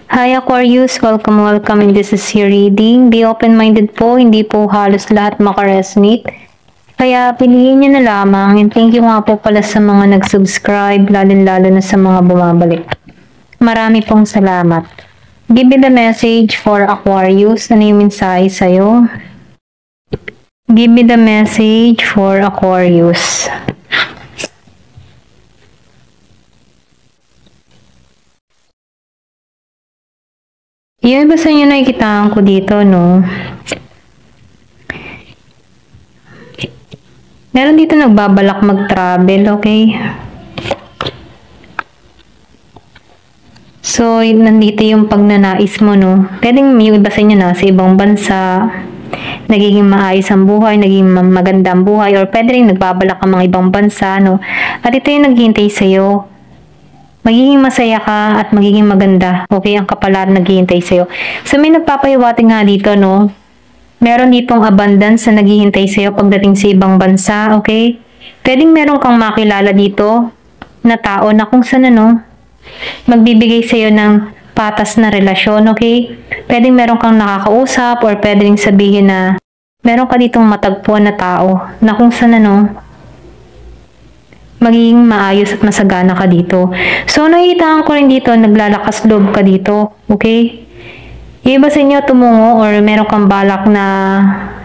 Hi Aquarius, welcome in this is your reading. Be open-minded po, hindi po halos lahat makaresonate. Kaya piliin nyo na lamang and thank you nga po pala sa mga nag-subscribe, lalo na sa mga bumabalik. Marami pong salamat. Give me the message for Aquarius. Ano yung mensahe sa'yo? Give me the message for Aquarius. Yung iba sa inyo nakikitaan ko dito, no? Meron dito nagbabalak mag-travel, okay? So, nandito yung pagnanais mo, no? Pwedeng yung iba sa inyo nasa ibang bansa, nagiging maayos ang buhay, naging maganda ang buhay, or pwede rin nagbabalak ang mga ibang bansa, no? At ito yung naghihintay sa'yo. Magiging masaya ka at magiging maganda. Okay, ang kapalaran naghihintay sa'yo. So, may nagpapahiwating nga dito, no? Meron ditong abundance na naghihintay sa'yo pagdating sa ibang bansa, okay? Pwedeng meron kang makilala dito na tao na kung saan, ano, magbibigay sa'yo ng patas na relasyon, okay? Pwedeng meron kang nakakausap or pwedeng sabihin na meron ka ditong matagpuan na tao na kung saan, ano, magiging maayos at masagana ka dito. So, nakikitaan ko rin dito, naglalakas loob ka dito. Okay? Yung iba sa inyo tumungo or meron kang balak na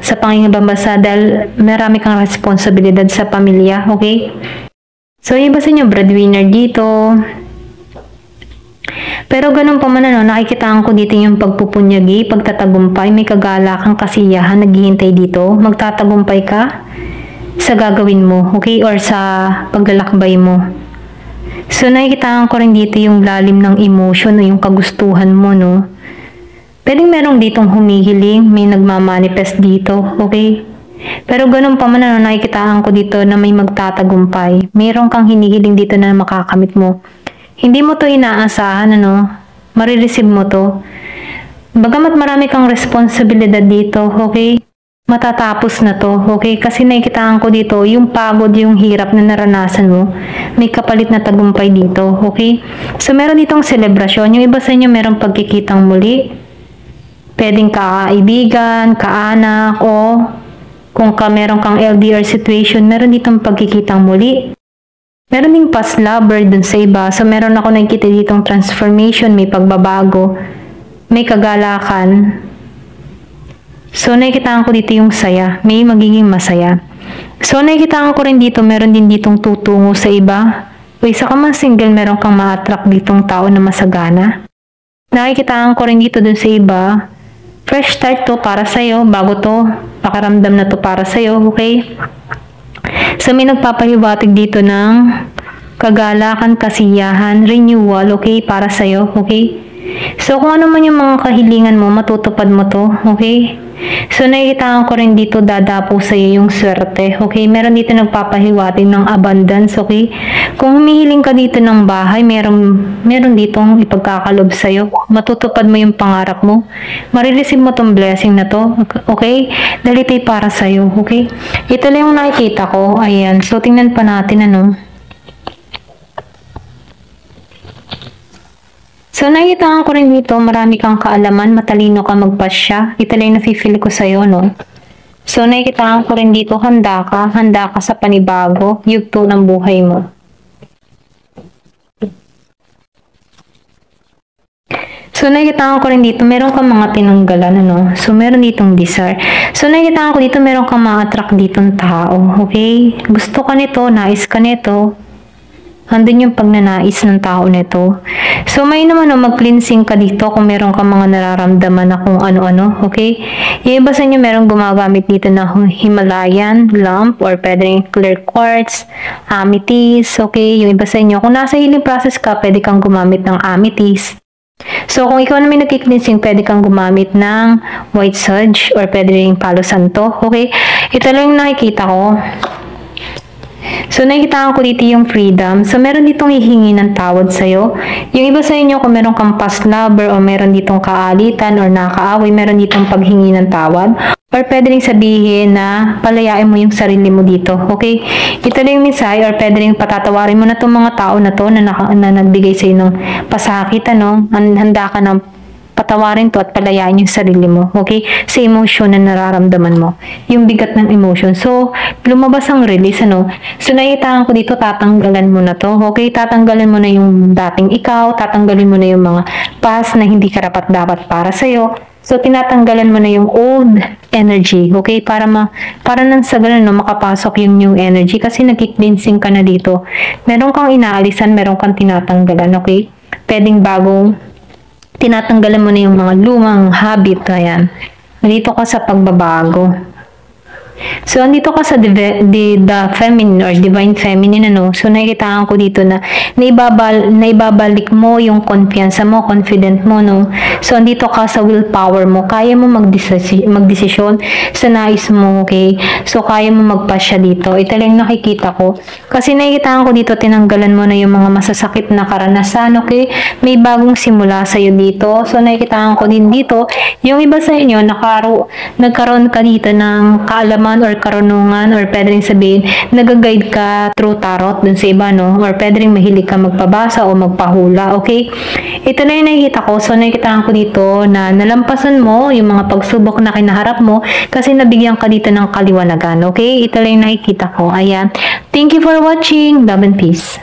sa pangingibang bansa dahil marami kang responsibilidad sa pamilya. Okay? So, yung iba sa inyo breadwinner dito. Pero ganun pa man, ano, nakikitaan ko dito yung pagpupunyagi, pagtatagumpay, may kagalakang kasiyahan, naghihintay dito. Magtatagumpay ka sa gagawin mo, okay? Or sa paglalakbay mo. So, nakikitaan ko rin dito yung lalim ng emotion o yung kagustuhan mo, no? Pwedeng merong ditong humihiling, may nagmamanifest dito, okay? Pero ganun pa man, ano, nakikitaan ko dito na may magtatagumpay. Mayroon kang hinihiling dito na makakamit mo. Hindi mo to inaasahan, ano? Marireceive mo to. Bagamat marami kang responsibilidad dito, okay? Matatapos na to, okay? Kasi nakikitaan ko dito, yung pagod, yung hirap na naranasan mo, may kapalit na tagumpay dito, okay? So, meron ditong selebrasyon. Yung iba sa inyo, meron pagkikitang muli. Pwedeng kaibigan, kaanak, o kung meron kang LDR situation, meron ditong pagkikitang muli. Meron ding past lover dun sa iba. So, meron ako nakikita ditong transformation, may pagbabago, may kagalakan. So, nakikitaan ko dito yung saya. May magiging masaya. So, nakikitaan ko rin dito, meron din ditong tutungo sa iba. O isa ka man single, meron kang ma-attract ditong tao na masagana. Nakikitaan ko rin dito dun sa iba. Fresh start to para sa'yo. Bago to. Pakaramdam na to para sa'yo. Okay? So, may nagpapahiwatig dito ng kagalakan, kasiyahan, renewal. Okay? Para sa'yo. Okay? So, kung ano man yung mga kahilingan mo, matutupad mo to. Okay? So, nakikitaan ko rin dito, dadapo sa iyo yung swerte. Okay? Meron dito nagpapahiwating ng abundance. Okay? Kung humihiling ka dito ng bahay, meron ditong ipagkakalob sa iyo. Matutupad mo yung pangarap mo. Marireceive mo tong blessing na to. Okay? Dahil ito'y para sa iyo. Okay? Ito lang yung nakikita ko. Ayan. So, tingnan pa natin, ano. So, nakikitaan ko rin dito, marami kang kaalaman, matalino ka magpasya. Ito lang yung nafe-feel ko sa'yo, no? So, nakikitaan ko rin dito, handa ka sa panibago, yugto ng buhay mo. So, nakikitaan ko rin dito, meron kang mga tinanggalan, ano? So, meron ditong desire. So, nakikitaan ko dito, meron kang ma-attract ditong tao, okay? Gusto ka nito, nais ka nito. Andun yung pagnanais ng tao nito. So, may naman mag-cleansing ka dito kung meron ka mga nararamdaman na kung ano-ano, okay? Yung iba sa inyo meron gumagamit dito na Himalayan lamp or pwede clear quartz, amethyst, okay? Yung iba sa inyo, kung nasa healing process ka, pwede kang gumamit ng amethyst. So, kung ikaw naman nag-cleansing, pwede kang gumamit ng white sage or pwede rin palo santo, okay? Ito lang yung nakikita ko. So, nakikitaan ko dito yung freedom. So, meron ditong hihingi ng tawad sa'yo. Yung iba sa inyo, kung meron kang past lover o meron ditong kaalitan or nakaaway, meron ditong paghingi ng tawad. or pwede rin sabihin na palayain mo yung sarili mo dito, okay? Ito lang yung mensahe, or pwede rin patatawarin mo na itong mga tao na to na nagbigay sa'yo ng pasakit, ano? Handa ka na patawarin to at palayain yung sarili mo, okay? Sa emotion na nararamdaman mo. Yung bigat ng emotion. So, lumabas ang release, ano? So, nakitaan ko dito, tatanggalan mo na to, okay? Tatanggalan mo na yung dating ikaw, tatanggalin mo na yung mga past na hindi karapat-dapat para sa'yo. So, tinatanggalan mo na yung old energy, okay? Para nang sa ganun, no, makapasok yung new energy kasi nag-cleansing ka na dito. Meron kang inaalisan, meron kang tinatanggalan, okay? Pwedeng bagong tinatanggalan mo na yung mga lumang habit, ayan. Dito ka sa pagbabago. So, andito ka sa the feminine or divine feminine, ano? So, nakikitaan ko dito na naibabalik mo yung konfiyansa mo, confident mo, no? So, andito ka sa willpower mo. Kaya mo magdesisyon sa nais mo, okay? So, kaya mo magpasya dito. Ito lang nakikita ko. Kasi nakikitaan ko dito, tinanggalan mo na yung mga masasakit na karanasan, okay? May bagong simula sa'yo dito. So, nakikitaan ko din dito, yung iba sa inyo, nagkaroon ka dito ng kaalaman or karunungan, or pwede rin sabihin, nag-guide ka through tarot dun sa iba, no? Or pwede rin mahilig ka magpabasa o magpahula, okay? Ito na yung nakikita ko. So, nakikita ko dito na nalampasan mo yung mga pagsubok na kinaharap mo kasi nabigyan ka dito ng kaliwanagan, okay? Ito lang yung nakikita ko. Ayan. Thank you for watching. Love and peace.